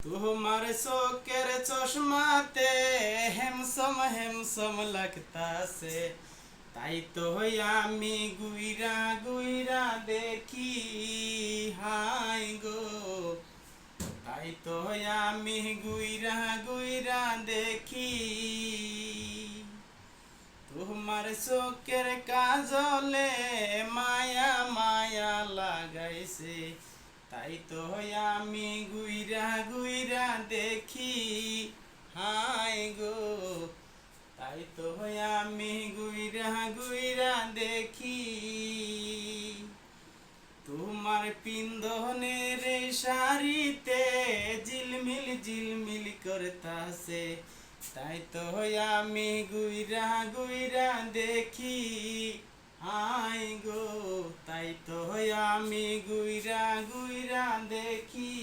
তোমার চোখের চশমাতে হেমসম হেমসম লাগতাছে, তাই তো আমি গুইরা গুইরা দেখি। হাই গো, তাই তো আমি গুইরা গুইরা দেখি। তোমার চোখের কাজলে মায়া মায়া লাগাইছে, তাই তো আমি গুইরা গুইরা দেখি। হাই গো, তাই তো আমি গুইরা গুইরা দেখি। তোমার পিন্ধনের শাড়িতে ঝিলমিল ঝিলমিল করতাছে, তাই তো আমি গুইরা গুইরা দেখি। হাই গো, তাই তো আমি গুইরা গুইরা দেখি।